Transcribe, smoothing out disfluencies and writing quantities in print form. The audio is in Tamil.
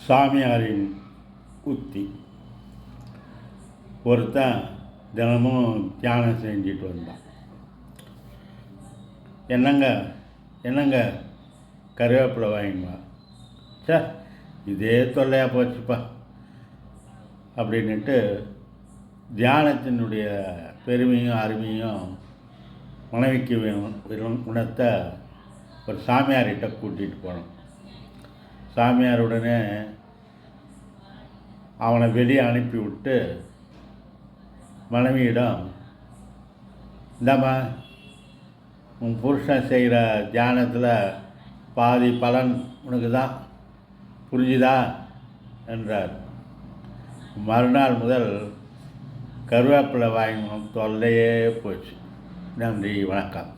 சாமியாரின் உத்தி. ஒருத்தன் தினமும் தியானம் செஞ்சுட்டு வந்தான். என்னங்க கருவேப்பிலை வாங்கிவா. சார் இதே தொல்லையாக போச்சுப்பா அப்படின்ட்டு தியானத்தினுடைய பெருமையும் அருமையும் மனைவிக்கு உணர்த்த ஒரு சாமியார்கிட்ட கூட்டிகிட்டு போனோம். சாமியாருடனே அவனை வெளியே அனுப்பி விட்டு மனைவியிடம், இந்தாம்மா உன் புருஷன் செய்கிற தியானத்தில் பாதி பலன் உனக்கு தான், புரிஞ்சுதா என்றார். மறுநாள் முதல் கருவேப்பிலை வாங்கணும் தொல்லையே போச்சு. நன்றி, வணக்கம்.